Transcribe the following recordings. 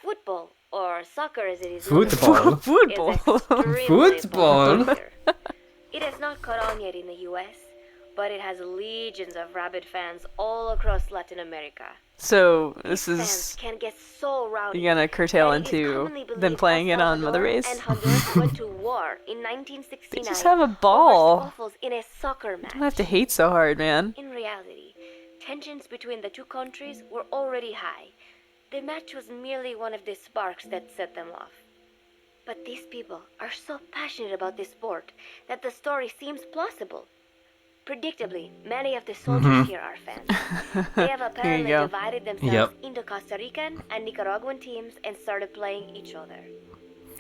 Football, or soccer as it is Football? Football. Football? It has not caught on yet in the US, but it has legions of rabid fans all across Latin America. So These this is fans can get so rowdy. you're gonna curtail that it is into commonly them believed playing El it on Mother Salvador Race. and Honduras went to war in 1969 They just have a ball. over scuffles in a soccer match. Don't have to hate so hard, man. In reality, tensions between the two countries were already high. The match was merely one of the sparks that set them off. But these people are so passionate about this sport that the story seems plausible. Predictably, many of the soldiers here are fans. They have apparently go. divided themselves into Costa Rican and Nicaraguan teams and started playing each other.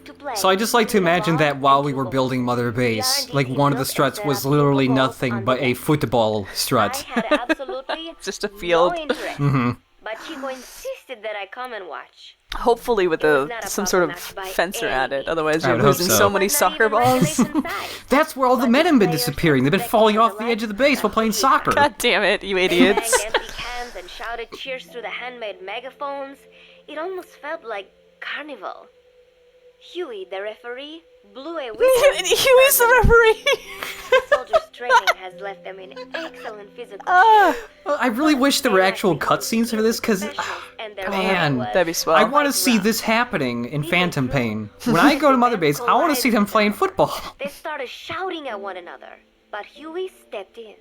To play, So I just like to you need a imagine ball that while and we two were goals. building Mother The Base, R&D like team one of the built and struts set was up literally simple goals nothing on but the a net. football I strut. had absolutely Just a field. no interest, Mhm. but Chico insisted that I come and watch. Hopefully with It was not a some sort of proper match by fencer any at it. means. Otherwise I you're would hope losing so. so many It was not soccer even balls. regulation size. That's where all the But men have been players disappearing. They've been respected falling the off the ledge edge of the base while and playing pretty hard. soccer. God damn it, you They idiots. banged empty cans and shouted cheers through the handmade megaphones. It almost felt like carnival. Huey, the referee, blew a whistle. Huey's the referee. The soldiers' training has left them in excellent physical Ah, shape. Well, I really wish there were They actual lack the cutscenes for this, because professionals, and their man, play was that'd be swell. I want to quite see rough. this happening in Midway Phantom through, Pain. When I go to Mother Base, I want to see them playing football. They started shouting at one another, but Huey stepped in.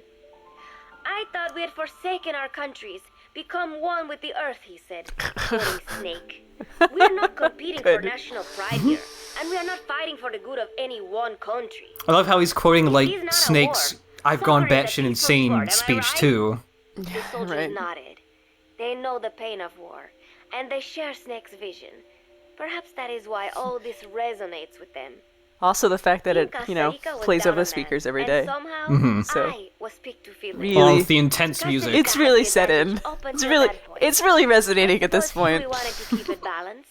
I thought we had forsaken our countries, become one with the earth, he said, quoting Snake. We're not competing for Good. national pride here, and we are not fighting for the good of any one country. I love how he's quoting, This like, is not a Snake's war. I've gone Soccer is a batshit peaceful insane sport, am I speech, right? too. The soldiers right. nodded. They know the pain of war, and they share Snake's vision. Perhaps that is why all this resonates with them. Also the fact that Team it, Costa Rica was plays down over a man, speakers every and day. somehow, Mhm. So, I was picked to feel it. really- Along with the intense music. It's really set in. It's really resonating at this point. We wanted to keep it balanced.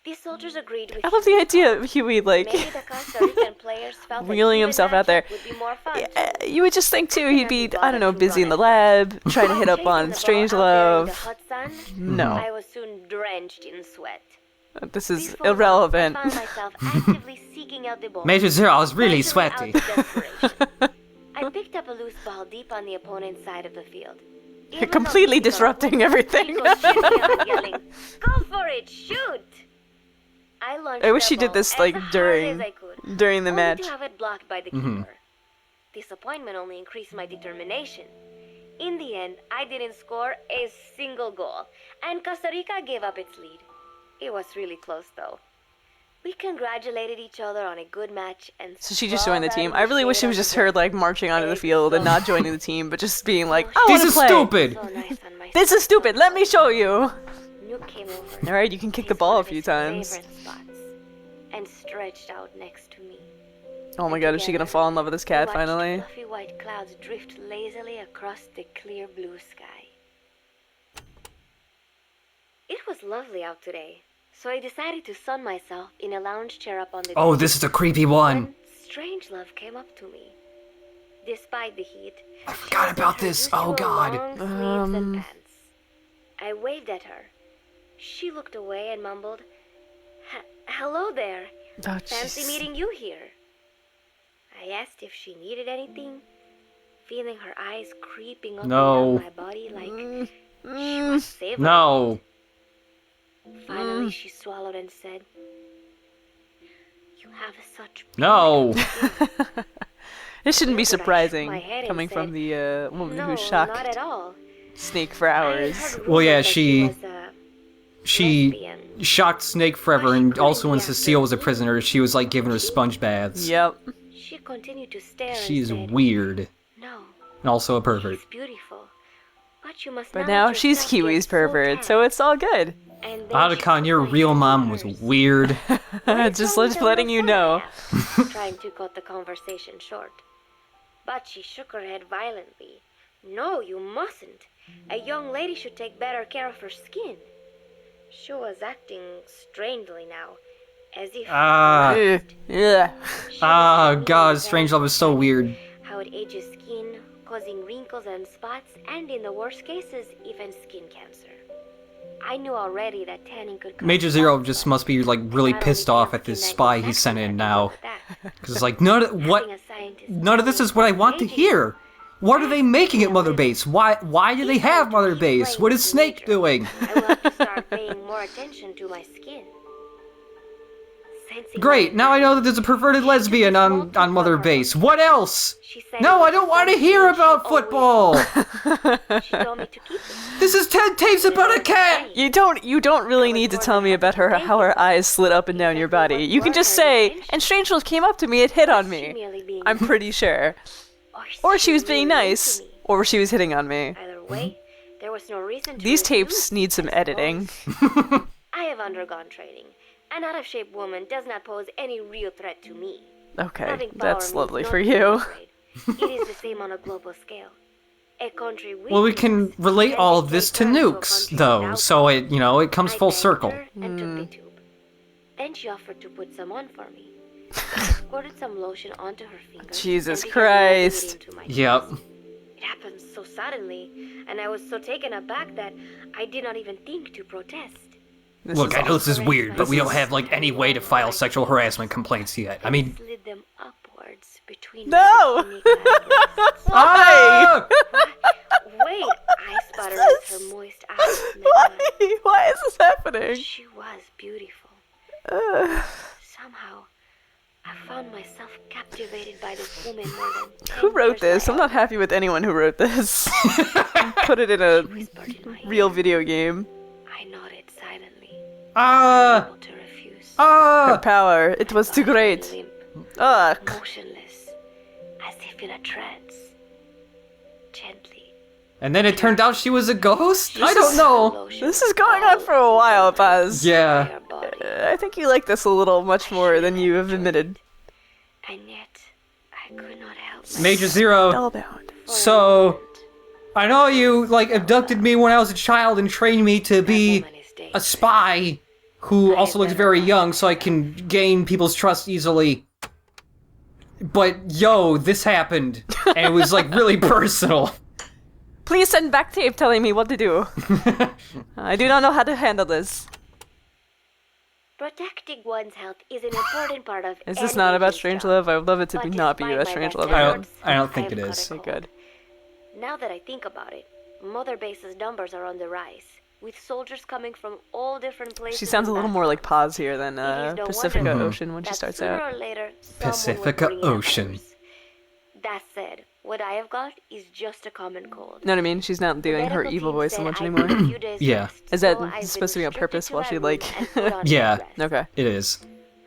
The soldiers agreed with I love the Huey's idea call. of Huey, like, Maybe the Costa Rican players felt that wheeling even himself out there. matchup would be more fun. You would just think, too, he'd be, I don't know, busy in the lab, trying to hit up on Strangelove. No. I was soon drenched in sweat. This is Before long, irrelevant. I found myself actively seeking out the ball. Major Zero, I was really partially sweaty. out of desperation. I picked up a loose ball deep on the opponent's side of the field. Even though Completely Chico disrupting was everything. yelling, "Go for it, shoot!" I launched I wish the she did ball this, as like, hard as during I could, the only match. to have it blocked by the Mhm. keeper. Disappointment only increased my determination. In the end, I didn't score a single goal, and Costa Rica gave up its lead. It was really close, though. We congratulated each other on a good match, and So she just joined the sprawled team. out I in the really wish shade it was on just the her, grass. like, marching onto the field and not joining the team, but just being like, I This want to is play. stupid! So nice on my This is stupid. Let me show you. Nuke came over. Alright, you can kick the He's ball one a of few his times. favorite spots, and stretched out next to me. Oh my god, is she gonna fall in love with this cat We watched finally? fluffy white clouds drift lazily across the clear blue sky. It was lovely out today, so I decided to sun myself in a lounge chair up on the Oh, deck this is a creepy one. when Strangelove came up to me. Despite the heat, I she forgot was about this. introduced Oh, to God. long sleeves and pants. I waved at her. She looked away and mumbled, "Hello there. Oh, Fancy jeez. meeting you here." I asked if she needed anything, feeling her eyes creeping up No. and down my body like she was savoring No. it. Finally, she swallowed and said, "You have such No. beautiful skin." This shouldn't be Look, I shook surprising, my head and coming from said, the woman "No, who not shocked at all. Snake for I hours. heard Well, yeah, rumors that she- was a She lesbian. shocked Snake forever, and also when Cecile was a prisoner, she was like giving her sponge baths. Yep. She continued to stare She's and said, weird. "No, And also a pervert. she's beautiful. But you must But not now let she's yourself get Kiwi's so pervert, tan." so it's all good. And then she Otacon, your put my real hand mom in was hers. weird. Just letting you know. Trying to cut the conversation short. But she shook her head violently. "No, you mustn't. A young lady should take better care of her skin." She was acting strangely now, as if Ah. Ugh. Yeah. she Ah, was God, thinking Strangelove is so weird. how it ages skin, causing wrinkles and spots, and in the worst cases, even skin cancer. I knew already that tanning could cause Major Zero health just problems. must be like really Not pissed only off at can this I spy get he sent in vaccinated now. about that, Because it's like, none having a scientist of this is what I want to aging hear. What are they making at Mother Base? Why do they If I'm have to Mother keep Base? playing What with is you Snake later, doing? I will have to start paying more attention to my skin. Sensing Great, my now I know that there's a perverted She took a lesbian small on tube Mother from her Base. pocket. What else? She said No, it I don't was want to something hear she about always football! did. She told me to keep it. This is 10 tapes about a cat! You don't really need to tell me about how her eyes slid up and down your body. You can just say, and Strangelove came up to me and hit on Was she me. merely being I'm pretty sure. Or she was being really nice. into me? Or she was hitting on me. Either way, there was no reason to These refuse, tapes need some I editing. suppose. I have undergone training. An out-of-shape woman does not pose any real threat to me. Okay, Having power that's means lovely not for being you. afraid. It is the same on a global scale. A country with Well, we can nukes relate can all of this to dictate terms a nukes, country though, without so them. it comes I full thanked circle. her and took the tube. Then she offered to put some on for me. I squirted some lotion onto her fingers. Jesus and began rubbing it Christ. into my Yep. face. It happened so suddenly, and I was so taken aback that I did not even think to protest. This Look, is I know this is awful. weird, but we don't This have, like, any way to file sexual harassment complaints yet. I mean... Slid them upwards between No! my bikini clad Ah! breasts. Wait, I sputtered as her moist eyes met mine. Why is this happening? She was beautiful. Ugh. Somehow, I found myself captivated by this woman more than 10 Who wrote years this? I'm later. not happy with anyone who wrote this. Put it in a Whispered in my real ear. video game. I nodded silently, Ah! able to refuse. Her Ah! power, it was too Body great. limp, Ugh. motionless, as if in a trance. Gently. And then it turned out she was a ghost? I don't know. Lotion This is going on for a while, Buzz. Yeah. her body. I think you like this a little much more than you have admitted. And yet, I could not help myself. Major Zero. Spellbound. For a So, moment. I know you, like, abducted me when I was a child and trained me to That be woman is a dangerous. spy who also looks very young so I can gain people's trust easily. But, yo, this happened, and it was, like, really personal. Please send back tape telling me what to do. I do not know how to handle this. Protecting one's health is an important part of Is this any not about agent's Strangelove? job. I would love it to But be not be despite about my best Strangelove. efforts, I don't think have it caught is. a Okay, cold. good. Now that I think about it, Mother Base's numbers are on the rise, with soldiers coming from all different places. She sounds a and little more like backgrounds. Pause here than It is no Pacifica wonder Ocean when she that starts sooner out. or later, someone will Pacifica bring in Ocean. others. That said, what I have got is just a common cold. Know what I mean? She's not doing her Medical evil team voice so said much I anymore. need a few days Yeah. rest, Is that so I've been supposed to be on restricted purpose to while my she, room like- and put on Yeah. bed rest. Okay. It is.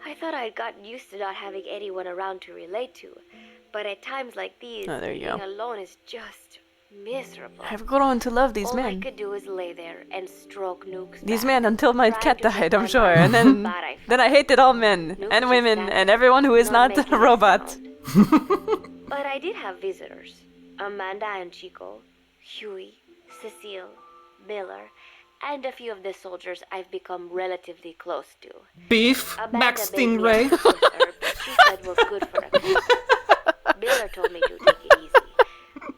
I thought I'd gotten used to not having anyone around to relate to, but at times like these, Oh, there you being go. alone is just miserable. I've grown to love these All I men. could do is lay there and stroke Nuke's These back, men until my trying cat to keep died, I'm my sure. mind And off then the bad I then I hated all men Nuke and just women sat and there, everyone who is not making a robot. sound. But I did have visitors. Amanda and Chico, Huey, Cecile, Miller, and a few of the soldiers I've become relatively close to. Beef, Amanda Max baked me a Stingray. breakfast herb she said was good for a cold. Miller told me to take it easy.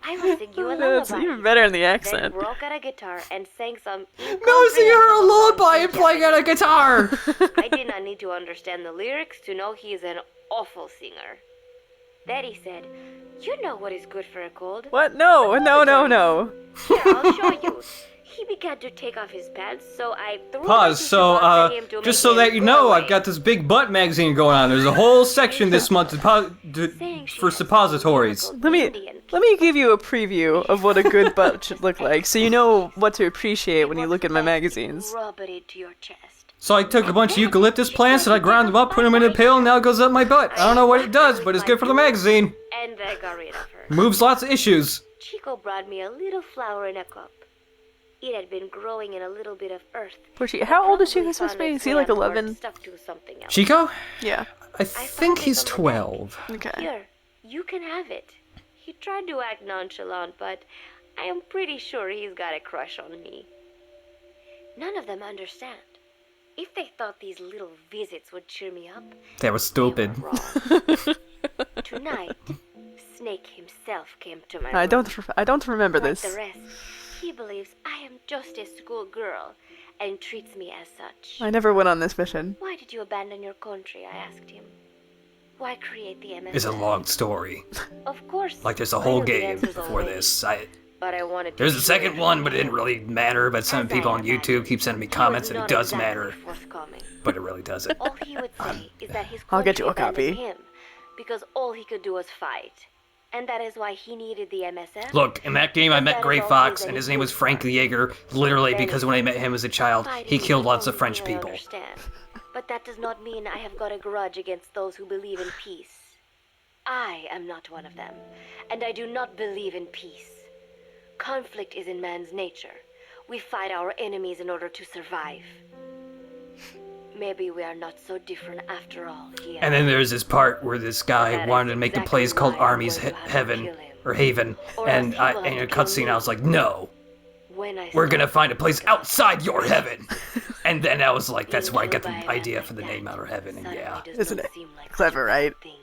I will sing you a That's lullaby. even better in the Then accent. broke out a guitar and sang some No, singing her a lullaby and playing on a guitar! I did not need to understand the lyrics to know he is an awful singer. Daddy said, "You know what is good for a cold. What? No, no, no, no. Here, I'll show you." He began to take off his pants, so I threw my Pause, tissue so, box at him to just make so him that you go know, away. I've got this big butt magazine going on. There's a whole section this month Saying she for had suppositories. beautiful Let Indian me give you a preview of what a good butt should look like, so you know what to appreciate when you look at my magazines. Rub it into your chest. So I took a bunch of eucalyptus plants and I ground them up, put them in a pill, and now it goes up my butt. I don't know what it does, but it's good for the magazine. And I got rid of her. Moves lots of issues. Chico brought me a little flower in a cup. It had been growing in a little bit of earth. Poor Chico. How old is Probably Chico supposed to be? found Is he its like way upward, 11? Stuck to something else. Chico? Yeah. I think he's 12. Okay. Here, you can have it. He tried to act nonchalant, but I am pretty sure he's got a crush on me. None of them understand. If they thought these little visits would cheer me up, That was stupid. they were wrong. Tonight, Snake himself came to my room. I don't remember Like this. the rest, he believes I am just a schoolgirl, and treats me as such. I never went on this mission. Why did you abandon your country? I asked him. Why create the MSF? It's a long story. Of course. Like there's a I whole know the game answers before already, this. But I wanted to There's a share second it one, with but it didn't you. really matter. But some As people I on YouTube imagined, keep sending me he comments, was and it not does exactly matter. forthcoming. But it really doesn't. All he would say is that his I'll get you a country abandoned copy. him because all he could do was fight. And that is why he needed the MSF. Look, in that game I And met that Gray is all Fox, that and he his name was could Frank fight. Jaeger, literally Then because when I met him as a child, fighting he is killed the lots of only French thing I people. understand. But that does not mean I have got a grudge against those who believe in peace. I am not one of them, and I do not believe in peace. Conflict is in man's nature. We fight our enemies in order to survive. Maybe we are not so different after all. And then there's this part where this guy That wanted is to make the exactly place called why I'm Army's going to have to Heaven, kill him. or Haven, Or and else he will in have a to kill cutscene me. I was like, no, When I we're gonna start find a place thinking outside your heaven. And then I was like, that's being where I got killed the by a man idea like for the that name Outer Heaven, and suddenly yeah. does Isn't not it seem like such a clever, bad right? thing